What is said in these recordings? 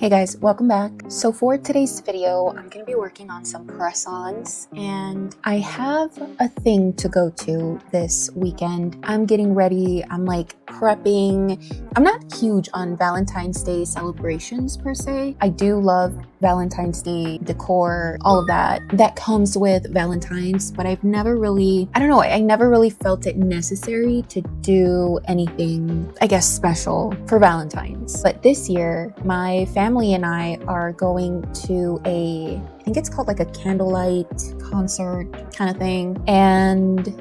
Hey guys, welcome back. So for today's video, I'm going to be working on some press-ons and I have a thing to go to this weekend. I'm getting ready. I'm like prepping. I'm not huge on Valentine's Day celebrations per se. I do love Valentine's Day decor, all of that comes with Valentine's, but I've never really, I don't know, I never really felt it necessary to do anything, I guess, special for Valentine's. But this year, my family and I are going to I think it's called like a candlelight concert kind of thing. And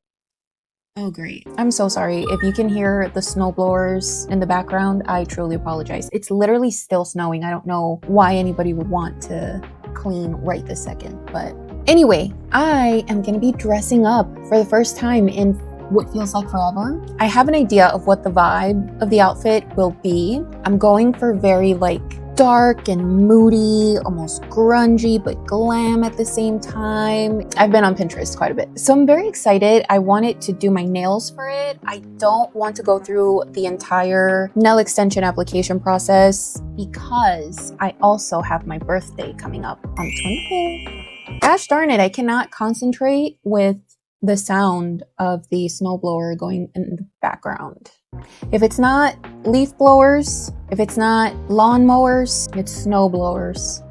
oh great, I'm so sorry if you can hear the snowblowers in the background. I truly apologize. It's literally still snowing. I don't know why anybody would want to clean right this second, but anyway, I am gonna be dressing up for the first time in what feels like forever. I have an idea of what the vibe of the outfit will be. I'm going for very like dark and moody, almost grungy, but glam at the same time. I've been on Pinterest quite a bit, so I'm very excited. I wanted to do my nails for it. I don't want to go through the entire nail extension application process because I also have my birthday coming up on the 25th. Gosh darn it, I cannot concentrate with the sound of the snowblower going in the background. If it's not leaf blowers, if it's not lawn mowers, it's snow blowers.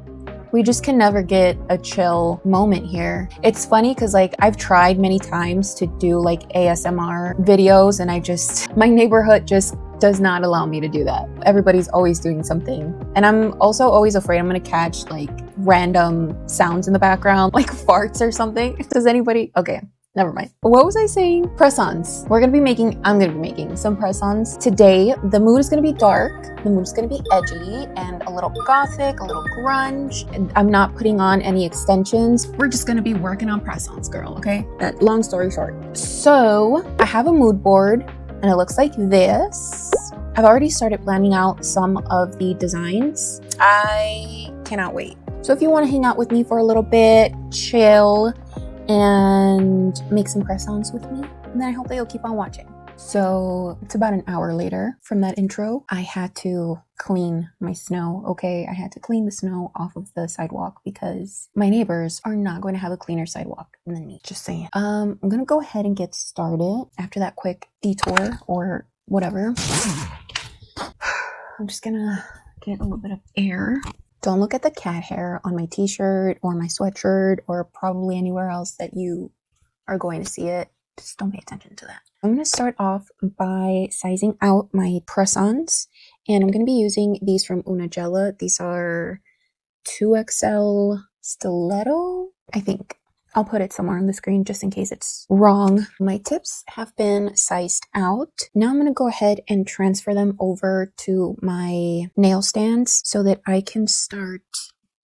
We just can never get a chill moment here. It's funny because like I've tried many times to do like ASMR videos and my neighborhood just does not allow me to do that. Everybody's always doing something. And I'm also always afraid I'm gonna catch like random sounds in the background, like farts or something. Does anybody? Okay. Never mind. What was I saying? Press-ons. I'm gonna be making some press-ons. Today, the mood is gonna be dark. The mood is gonna be edgy and a little gothic, a little grunge. And I'm not putting on any extensions. We're just gonna be working on press-ons, girl, okay? That long story short. So, I have a mood board and it looks like this. I've already started planning out some of the designs. I cannot wait. So if you wanna hang out with me for a little bit, chill, and make some press-ons with me, and then I hope that you'll keep on watching. So it's about an hour later from that intro. I had to clean my snow, okay? I had to clean the snow off of the sidewalk because my neighbors are not going to have a cleaner sidewalk than me, just saying. I'm gonna go ahead and get started after that quick detour or whatever. I'm just gonna get a little bit of air. Don't look at the cat hair on my t-shirt or my sweatshirt or probably anywhere else that you are going to see it. Just don't pay attention to that. I'm going to start off by sizing out my press-ons, and I'm going to be using these from Unagella. These are 2XL stiletto, I think. I'll put it somewhere on the screen just in case it's wrong. My tips have been sized out. Now I'm going to go ahead and transfer them over to my nail stands so that I can start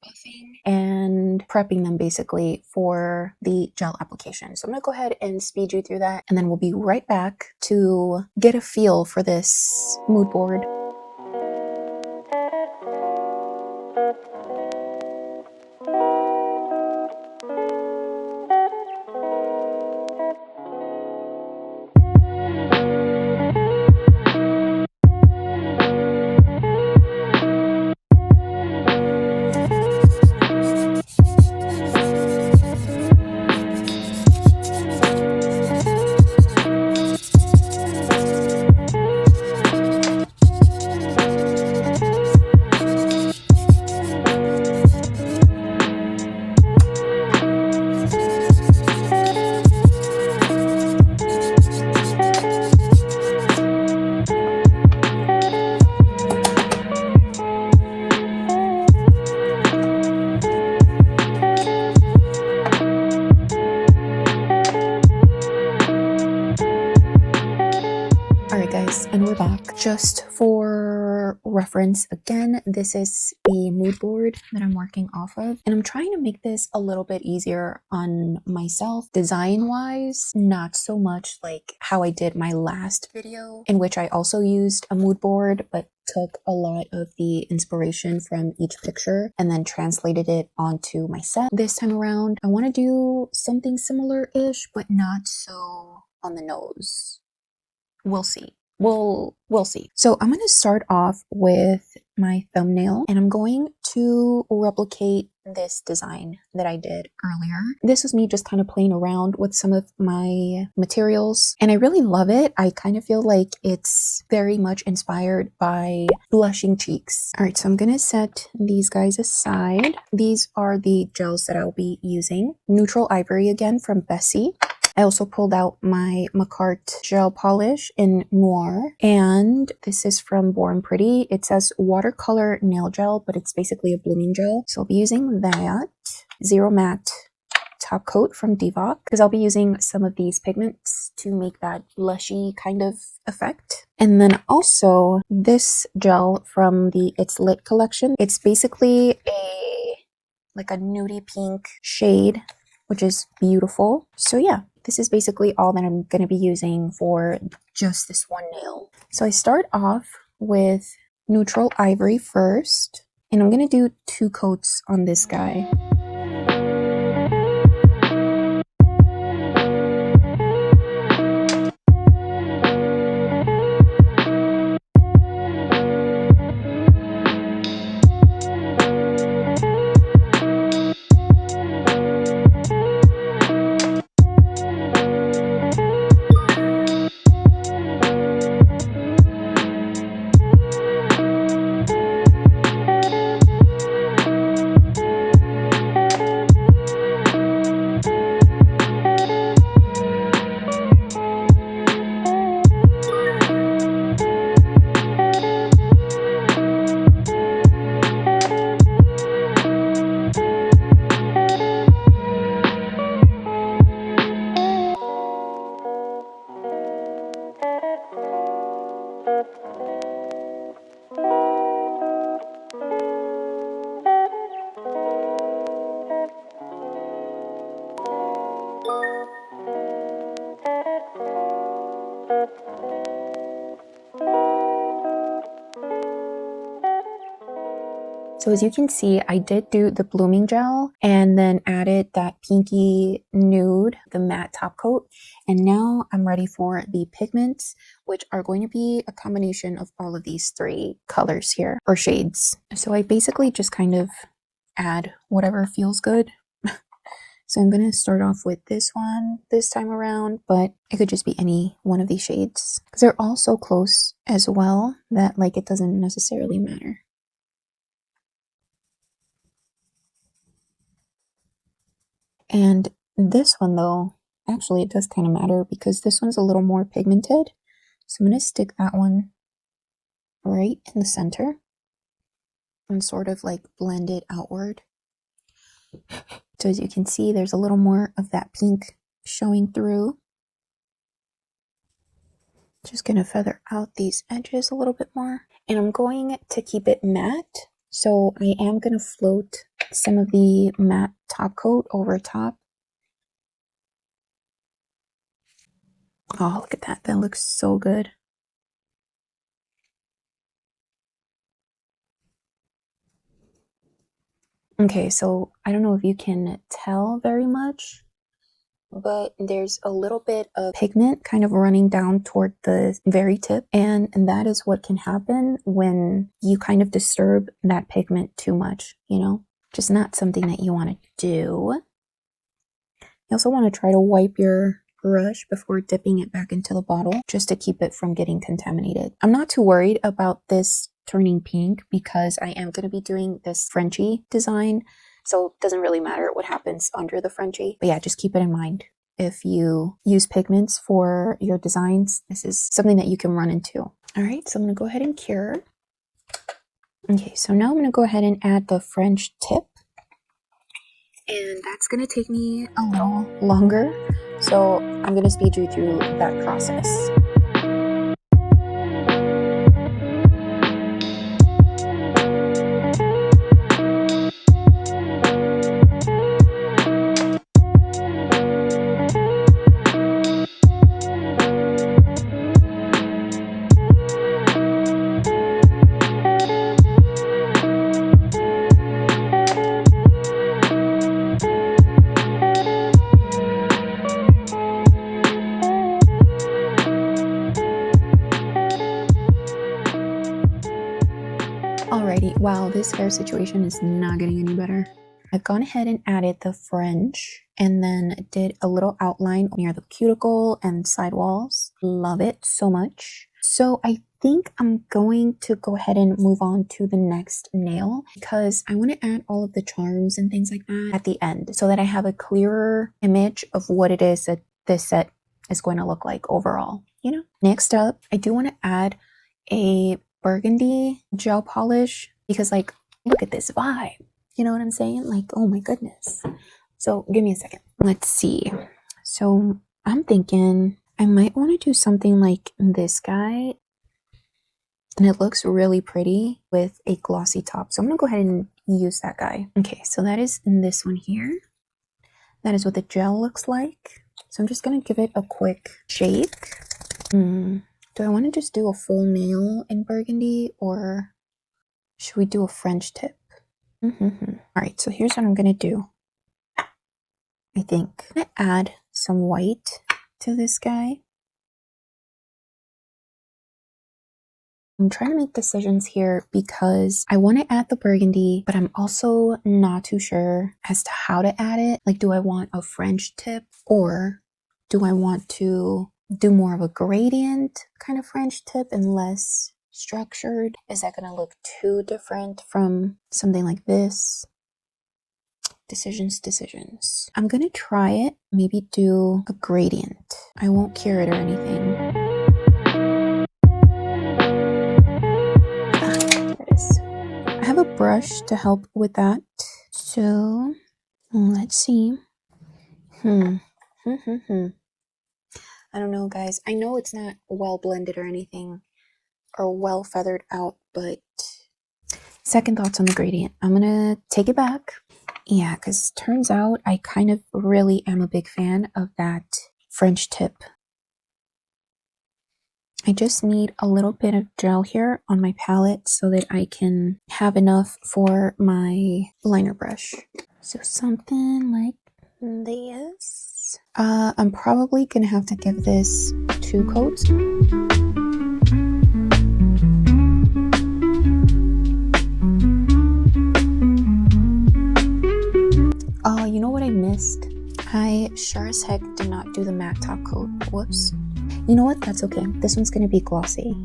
buffing and prepping them basically for the gel application. So I'm going to go ahead and speed you through that, and then we'll be right back to get a feel for this mood board. Alright guys, and we're back. Just for reference, again, this is the mood board that I'm working off of, and I'm trying to make this a little bit easier on myself design-wise, not so much like how I did my last video, in which I also used a mood board, but took a lot of the inspiration from each picture and then translated it onto my set. This time around, I want to do something similar-ish, but not so on the nose. We'll see. We'll see. So I'm going to start off with my thumbnail, and I'm going to replicate this design that I did earlier. This was me just kind of playing around with some of my materials, and I really love it. I kind of feel like it's very much inspired by blushing cheeks. All right, so I'm gonna set these guys aside. These are the gels that I'll be using. Neutral Ivory again from Bessie. I also pulled out my Macart gel polish in Noir, and this is from Born Pretty. It says watercolor nail gel, but it's basically a blooming gel. So I'll be using that. Zero Matte top coat from DVOK, because I'll be using some of these pigments to make that blushy kind of effect. And then also this gel from the It's Lit collection. It's basically like a nudie pink shade, which is beautiful. So yeah, this is basically all that I'm going to be using for just this one nail. So I start off with Neutral Ivory first, and I'm going to do 2 coats on this guy. So as you can see, I did do the blooming gel and then added that pinky nude, the matte top coat. And now I'm ready for the pigments, which are going to be a combination of all of these 3 colors here, or shades. So I basically just kind of add whatever feels good. So I'm going to start off with this one this time around, but it could just be any one of these shades, because they're all so close as well that like it doesn't necessarily matter. And this one though, actually it does kind of matter because this one's a little more pigmented. So I'm going to stick that one right in the center and sort of like blend it outward. So as you can see, there's a little more of that pink showing through. Just going to feather out these edges a little bit more. And I'm going to keep it matte. So I am going to float some of the matte top coat over top. Oh, look at that. That looks so good. Okay, so I don't know if you can tell very much, but there's a little bit of pigment kind of running down toward the very tip, and that is what can happen when you kind of disturb that pigment too much, you know? Just not something that you want to do. You also want to try to wipe your brush before dipping it back into the bottle, just to keep it from getting contaminated. I'm not too worried about this turning pink because I am going to be doing this Frenchie design, so it doesn't really matter what happens under the Frenchie. But yeah, just keep it in mind. If you use pigments for your designs, this is something that you can run into. All right, so I'm going to go ahead and cure. Okay, so now I'm going to go ahead and add the French tip. And that's going to take me a little longer, so I'm going to speed you through that process. Wow, this hair situation is not getting any better. I've gone ahead and added the fringe and then did a little outline near the cuticle and side walls. Love it so much. So I think I'm going to go ahead and move on to the next nail because I want to add all of the charms and things like that at the end so that I have a clearer image of what it is that this set is going to look like overall, you know? Next up, I do want to add a burgundy gel polish because, like, look at this vibe. You know what I'm saying? Like, oh my goodness. So give me a second. Let's see. So I'm thinking I might want to do something like this guy. And it looks really pretty with a glossy top. So I'm going to go ahead and use that guy. Okay, so that is in this one here. That is what the gel looks like. So I'm just going to give it a quick shake. Do I want to just do a full nail in burgundy or should we do a French tip? All right, so here's what I'm going to do. I think I'm going to add some white to this guy. I'm trying to make decisions here because I want to add the burgundy, but I'm also not too sure as to how to add it. Like, do I want a French tip or do I want to do more of a gradient kind of French tip and less structured? Is that going to look too different from something like this? Decisions. I'm going to try it, maybe do a gradient. I won't cure it or anything. I have a brush to help with that. So let's see. I don't know, guys. I know it's not well blended or anything or well feathered out, but second thoughts on the gradient. I'm gonna take it back. Yeah, because turns out I kind of really am a big fan of that French tip. I just need a little bit of gel here on my palette so that I can have enough for my liner brush. So something like this. I'm probably gonna have to give this 2 coats. Oh, you know what I missed? I sure as heck did not do the matte top coat. Whoops. You know what? That's okay. This one's gonna be glossy.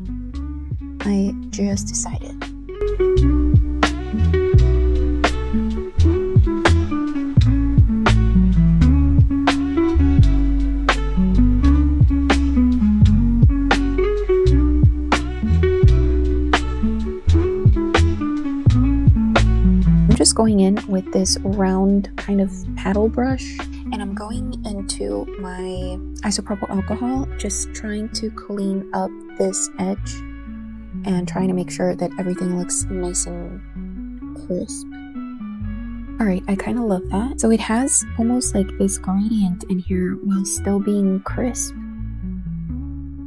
I just decided. I'm just going in with this round kind of paddle brush. And I'm going into my isopropyl alcohol, just trying to clean up this edge and trying to make sure that everything looks nice and crisp. All right, I kind of love that. So it has almost like this gradient in here while still being crisp.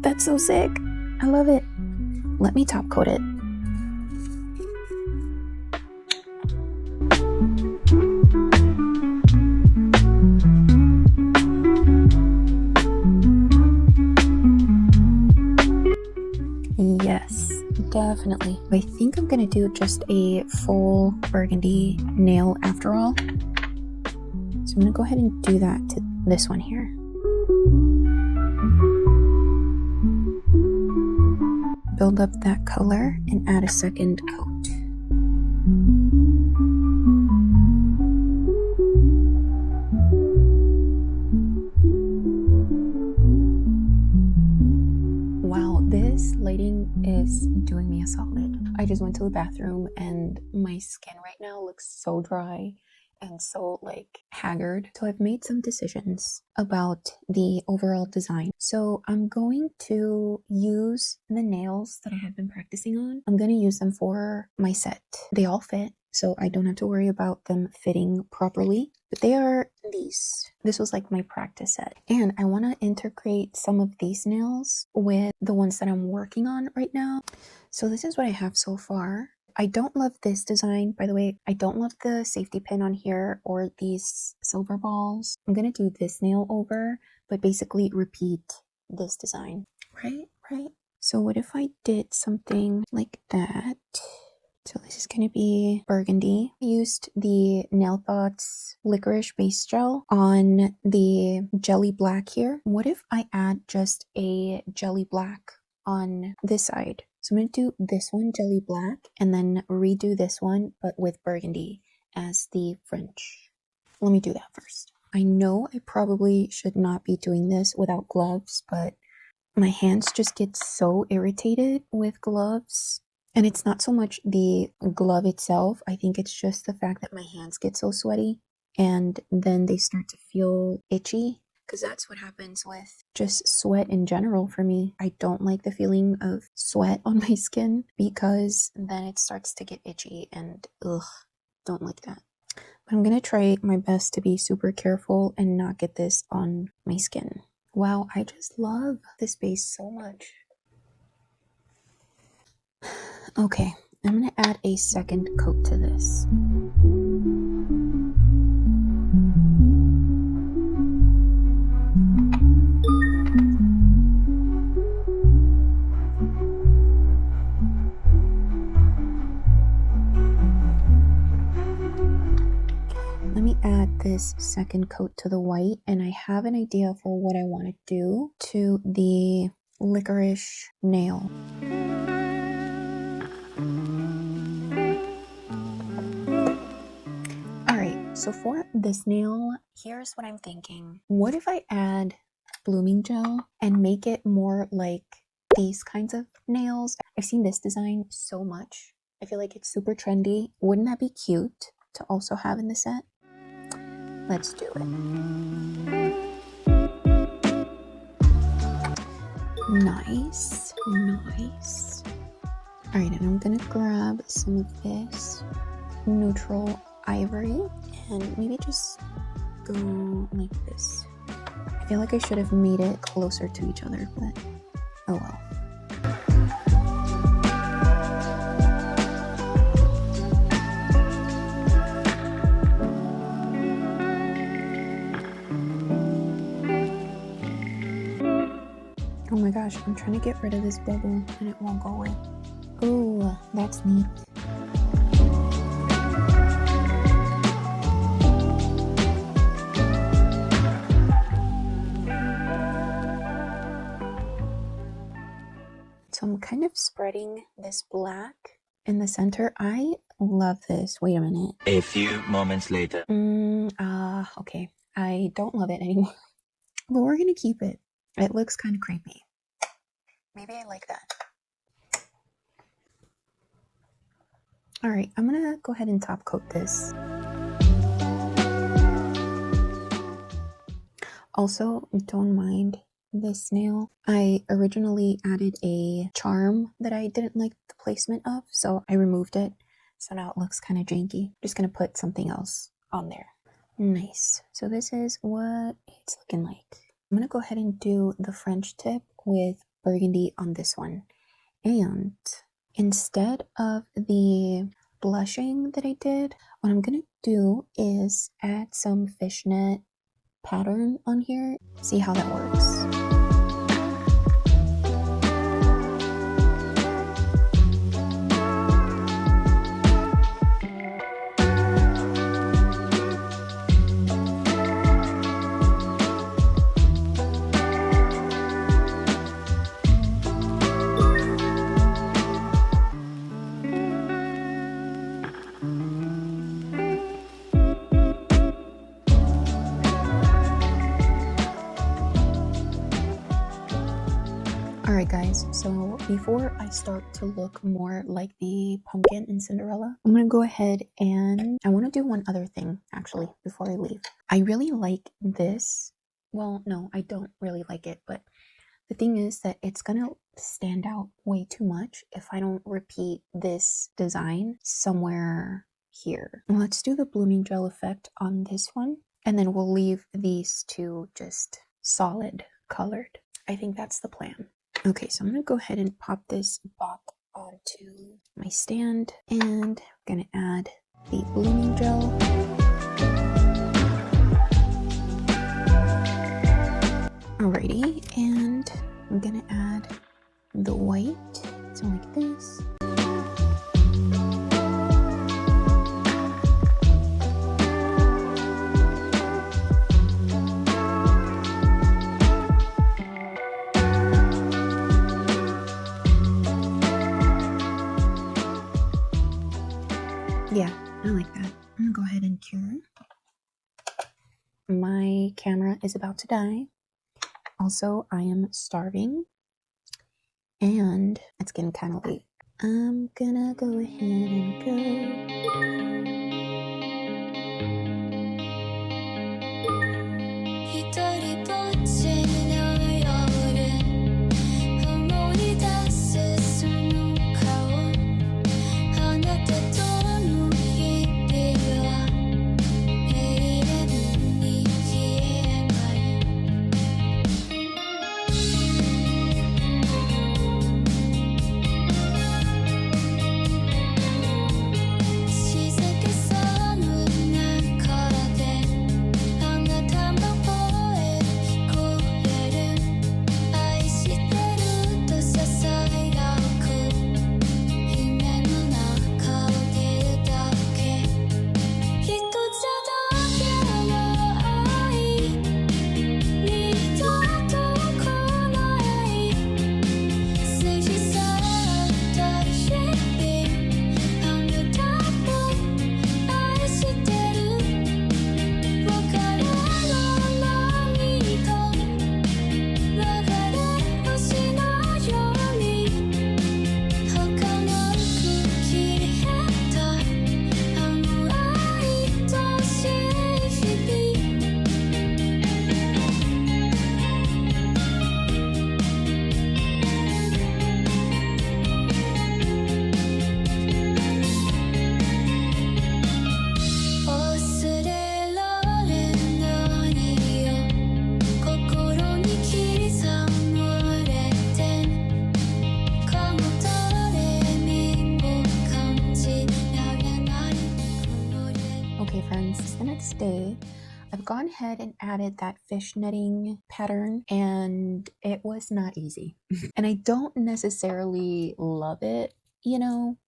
That's so sick. I love it. Let me top coat it. Yes, definitely. I think I'm gonna do just a full burgundy nail after all. So I'm gonna go ahead and do that to this one here. Build up that color and add a second coat. This lighting is doing me a solid. I just went to the bathroom and my skin right now looks so dry and so like haggard. So I've made some decisions about the overall design. So I'm going to use the nails that I have been practicing on. I'm going to use them for my set. They all fit, so I don't have to worry about them fitting properly. But they are these. This was like my practice set. And I want to integrate some of these nails with the ones that I'm working on right now. So this is what I have so far. I don't love this design, by the way. I don't love the safety pin on here or these silver balls. I'm going to do this nail over, but basically repeat this design. Right? So what if I did something like that? So this is going to be burgundy. I used the Nail Thoughts licorice base gel on the jelly black here. What if I add just a jelly black on this side? So I'm going to do this one jelly black and then redo this one but with burgundy as the French. Let me do that first. I know I probably should not be doing this without gloves, but my hands just get so irritated with gloves. And it's not so much the glove itself. I think it's just the fact that my hands get so sweaty and then they start to feel itchy. Because that's what happens with just sweat in general for me. I don't like the feeling of sweat on my skin because then it starts to get itchy and ugh, don't like that. But I'm going to try my best to be super careful and not get this on my skin. Wow, I just love this base so much. Okay, I'm going to add a second coat to this. Let me add this second coat to the white, and I have an idea for what I want to do to the licorice nail. Alright, so for this nail, here's what I'm thinking. What if I add blooming gel and make it more like these kinds of nails? I've seen this design so much. I feel like it's super trendy. Wouldn't that be cute to also have in the set? Let's do it. Nice, nice. All right, and I'm gonna grab some of this neutral ivory and maybe just go like this. I feel like I should have made it closer to each other, but oh well. Oh my gosh, I'm trying to get rid of this bubble and it won't go away. Oh, that's neat. So I'm kind of spreading this black in the center. I love this. Wait a minute. A few moments later. Okay. I don't love it anymore. But we're gonna keep it. It looks kind of creepy. Maybe I like that. All right, I'm gonna go ahead and top coat this. Also, don't mind this nail. I originally added a charm that I didn't like the placement of, so I removed it. So now it looks kind of janky. I'm just gonna put something else on there. Nice. So this is what it's looking like. I'm gonna go ahead and do the French tip with burgundy on this one. And instead of the blushing that I did, what I'm gonna do is add some fishnet pattern on here. See how that works. Alright guys, so before I start to look more like the pumpkin in Cinderella, I'm going to go ahead and I want to do one other thing actually before I leave. I really like this. Well, no, I don't really like it, but the thing is that it's going to stand out way too much if I don't repeat this design somewhere here. Let's do the blooming gel effect on this one, and then we'll leave these two just solid colored. I think that's the plan. Okay, so I'm going to go ahead and pop this back onto my stand, and I'm going to add the blooming gel. Alrighty, and I'm going to add the white, so like this. my camera is about to die. Also, I am starving and it's getting kind of late. I'm gonna go ahead and go. Okay friends, it's the next day. I've gone ahead and added that fishnetting pattern and it was not easy. And I don't necessarily love it, you know.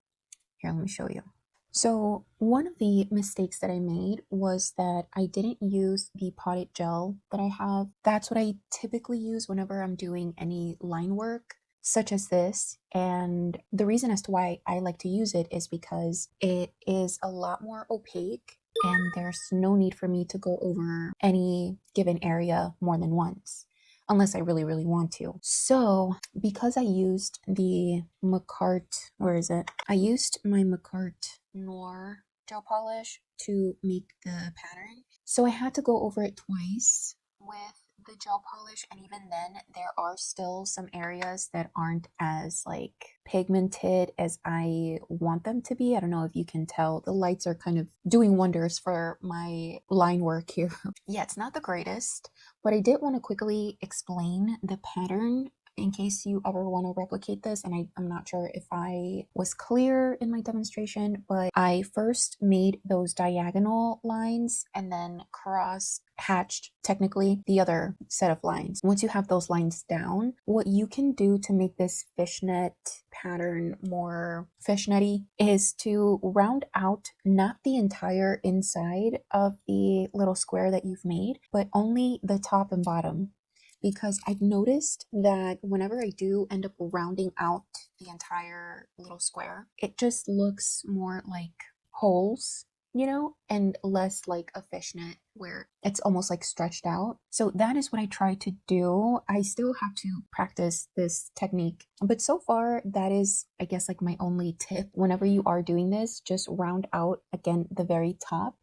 Here, let me show you. So one of the mistakes that I made was that I didn't use the potted gel that I have. That's what I typically use whenever I'm doing any line work such as this. And the reason as to why I like to use it is because it is a lot more opaque and there's no need for me to go over any given area more than once, unless I really, really want to. So because I used the Macart, where is it? I used my Macart Noir gel polish to make the pattern. So I had to go over it twice with the gel polish, and even then there are still some areas that aren't as like pigmented as I want them to be. I don't know if you can tell, the lights are kind of doing wonders for my line work here. Yeah, it's not the greatest, but I did want to quickly explain the pattern in case you ever want to replicate this. And I'm not sure if I was clear in my demonstration, but I first made those diagonal lines and then cross hatched technically the other set of lines. Once you have those lines down, what you can do to make this fishnet pattern more fishnetty is to round out not the entire inside of the little square that you've made, but only the top and bottom. Because I've noticed that whenever I do end up rounding out the entire little square, it just looks more like holes, you know, and less like a fishnet where it's almost like stretched out. So that is what I try to do. I still have to practice this technique, but so far that is, I guess, like my only tip. Whenever you are doing this, just round out again the very top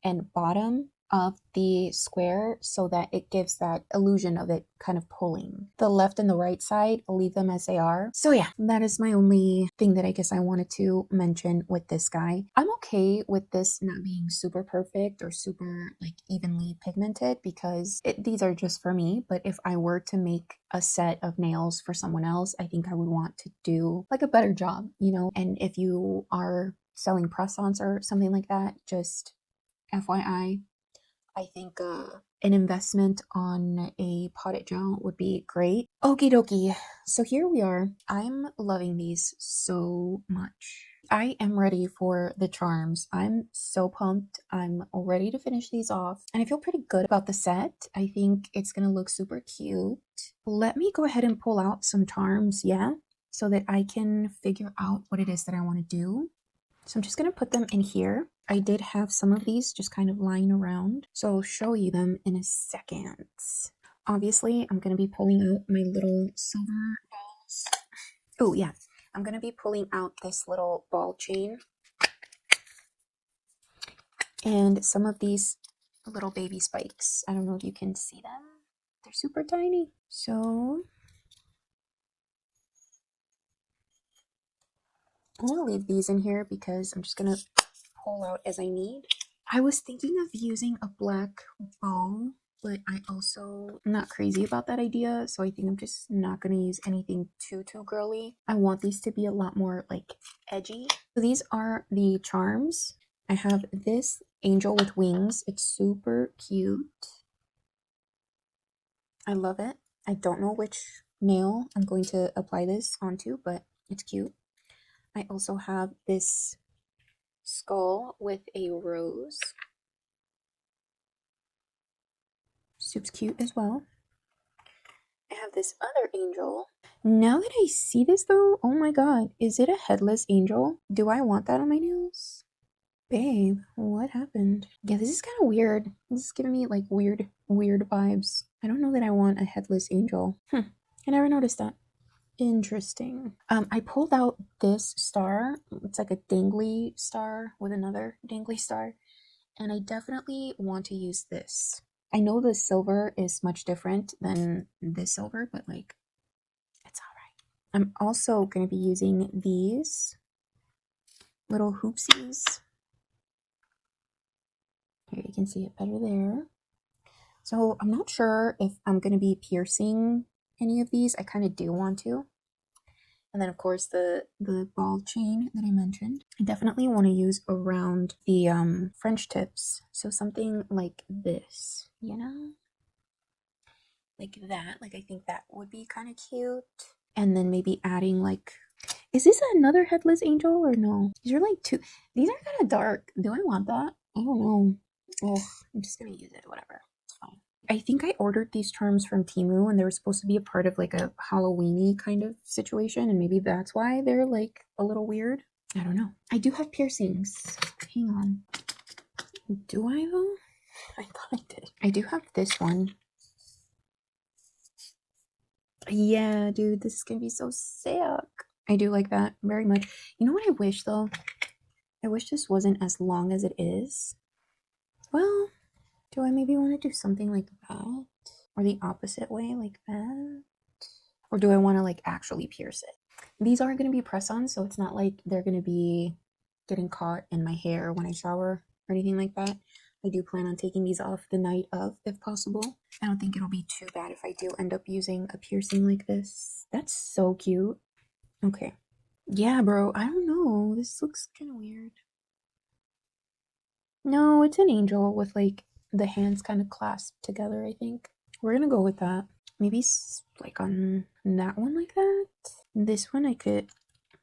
and bottom of the square so that it gives that illusion of it kind of pulling. The left and the right side, I'll leave them as they are. So yeah, that is my only thing that I guess I wanted to mention with this guy. I'm okay with this not being super perfect or super like evenly pigmented because these are just for me. But if I were to make a set of nails for someone else, I think I would want to do like a better job, you know. And if you are selling press-ons or something like that, just FYI, I think an investment on a potted gel would be great. Okie dokie. So here we are. I'm loving these so much. I am ready for the charms. I'm so pumped. I'm ready to finish these off. And I feel pretty good about the set. I think it's going to look super cute. Let me go ahead and pull out some charms, yeah? So that I can figure out what it is that I want to do. So I'm just going to put them in here. I did have some of these just kind of lying around, so I'll show you them in a second. Obviously, I'm going to be pulling out my little silver balls. Oh, yeah. I'm going to be pulling out this little ball chain and some of these little baby spikes. I don't know if you can see them. They're super tiny. So I'm going to leave these in here because I'm just going to pull out as I need. I was thinking of using a black bow, but I'm not crazy about that idea, so I think I'm just not going to use anything too girly. I want these to be a lot more like edgy. So these are the charms. I have this angel with wings. It's super cute. I love it. I don't know which nail I'm going to apply this onto, but it's cute. I also have this skull with a rose. Super cute as well. I have this other angel. Now that I see this though, oh my god, is it a headless angel? Do I want that on my nails? Babe, what happened? Yeah, this is kind of weird. This is giving me like weird vibes. I don't know that I want a headless angel. I never noticed that. Interesting. I pulled out this star. It's like a dangly star with another dangly star. And I definitely want to use this. I know the silver is much different than this silver, but like, it's alright. I'm also going to be using these little hoopsies. Here, you can see it better there. So I'm not sure if I'm going to be piercing any of these. I kind of do want to. And then of course the ball chain that I mentioned. I definitely want to use around the French tips. So something like this, you know? Like that. Like I think that would be kind of cute. And then maybe adding like, is this another headless angel or no? These are like two. These are kind of dark. Do I want that? I don't know. Oh, I'm just gonna use it. Whatever. It's fine. I think I ordered these charms from Temu and they were supposed to be a part of like a Halloween-y kind of situation, and maybe that's why they're like a little weird. I don't know. I do have piercings. Hang on. Do I though? I thought I did. I do have this one. Yeah, dude, this is gonna be so sick. I do like that very much. You know what I wish though? I wish this wasn't as long as it is. Well, do I maybe want to do something like that? Or the opposite way, like that? Or do I want to like actually pierce it? These are going to be press-ons, so it's not like they're going to be getting caught in my hair when I shower or anything like that. I do plan on taking these off the night of, if possible. I don't think it'll be too bad if I do end up using a piercing like this. That's so cute. Okay. Yeah, bro, I don't know. This looks kind of weird. No, it's an angel with like the hands kind of clasped together, I think. We're gonna go with that. Maybe like on that one like that. This one I could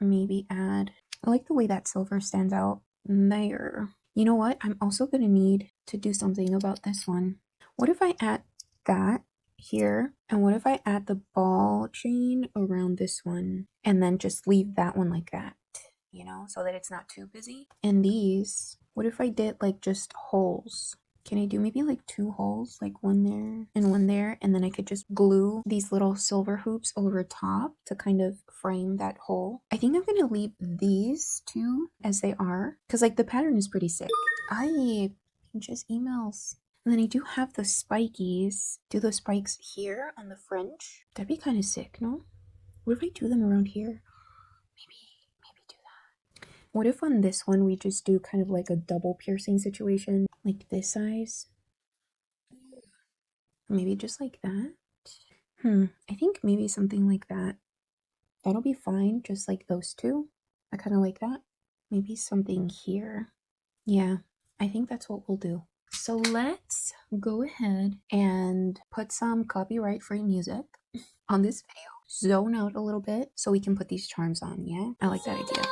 maybe add. I like the way that silver stands out there. You know what? I'm also gonna need to do something about this one. What if I add that here? And what if I add the ball chain around this one and then just leave that one like that? You know, so that it's not too busy. And these, what if I did like just holes? Can I do maybe like 2 holes, like one there and one there, and then I could just glue these little silver hoops over top to kind of frame that hole? I think I'm gonna leave these 2 as they are because like the pattern is pretty sick. Just emails. And then I do have the spikies. Do those spikes here on the French? That'd be kind of sick, no? What if I do them around here? Maybe do that. What if on this one we just do kind of like a double piercing situation, like this size? Maybe just like that. I think maybe something like that. That'll be fine, just like those 2. I kind of like that. Maybe something here. Yeah, I think that's what we'll do. So let's go ahead and put some copyright-free music on this video. Zone out a little bit so we can put these charms on, yeah? I like that idea.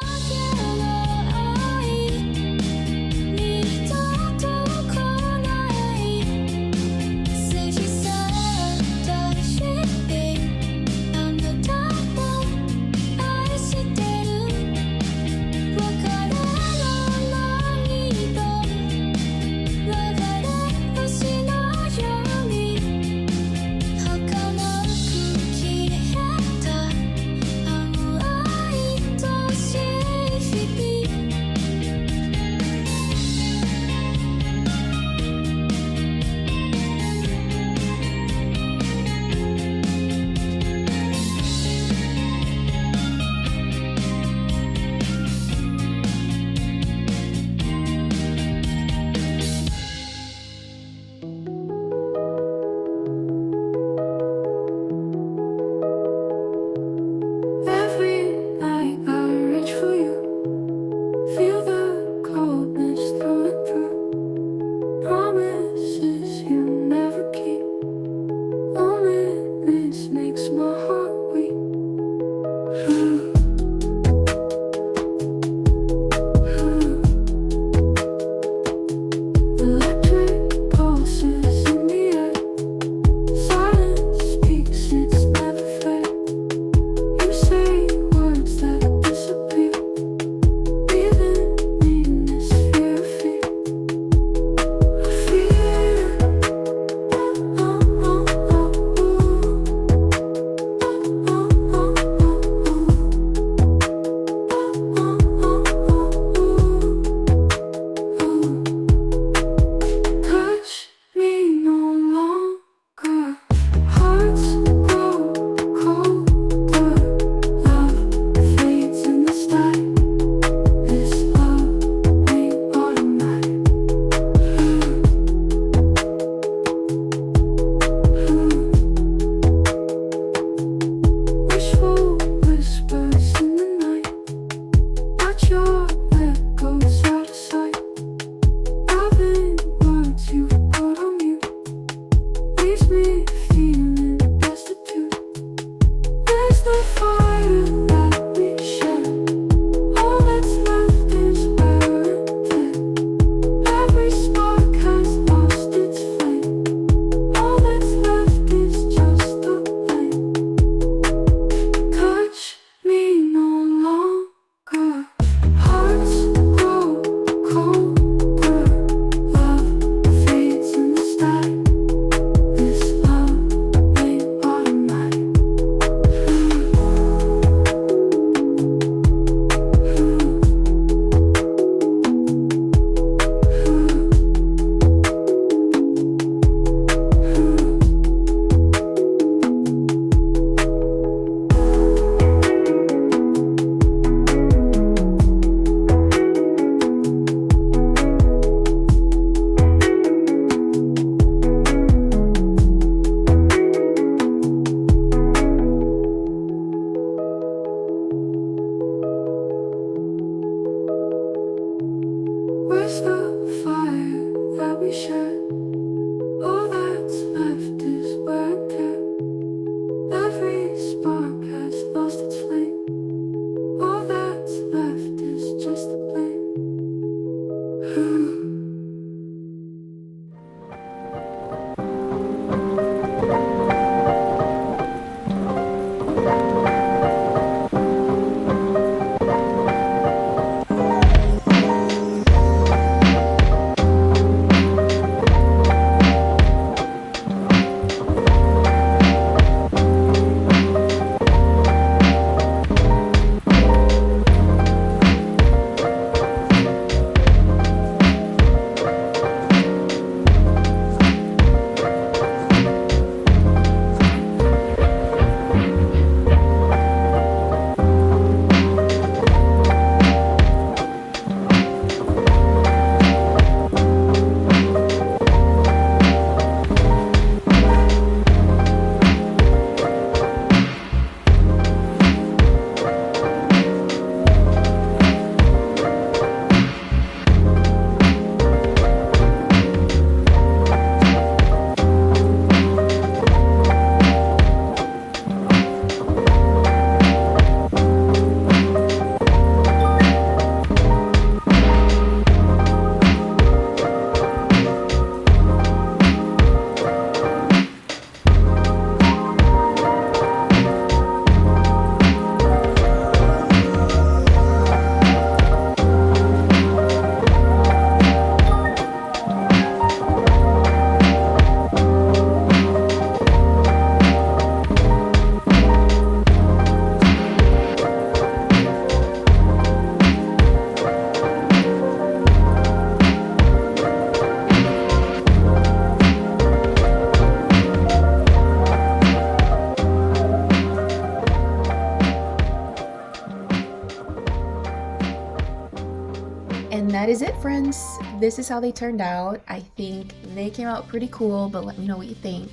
that is it, friends. This is how they turned out. I think they came out pretty cool, but let me know what you think.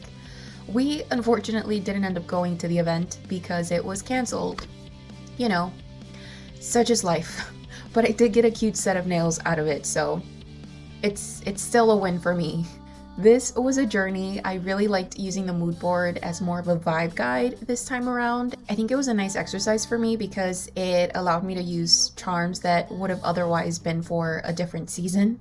We unfortunately didn't end up going to the event because it was canceled. You know, such is life. But I did get a cute set of nails out of it, so it's still a win for me. This was a journey. I really liked using the mood board as more of a vibe guide this time around. I think it was a nice exercise for me because it allowed me to use charms that would have otherwise been for a different season.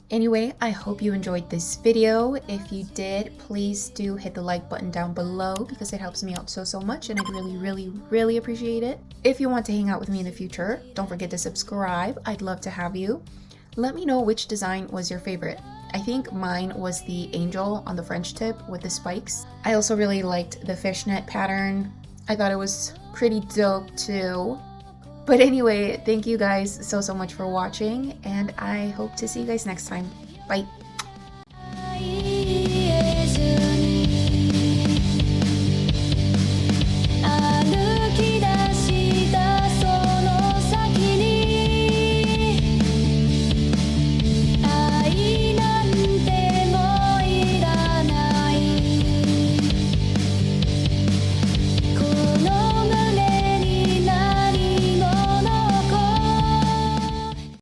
Anyway, I hope you enjoyed this video. If you did, please do hit the like button down below because it helps me out so much and I'd really appreciate it. If you want to hang out with me in the future, don't forget to subscribe. I'd love to have you. Let me know which design was your favorite. I think mine was the angel on the French tip with the spikes. I also really liked the fishnet pattern. I thought it was pretty dope too. But anyway, thank you guys so much for watching, and I hope to see you guys next time. Bye!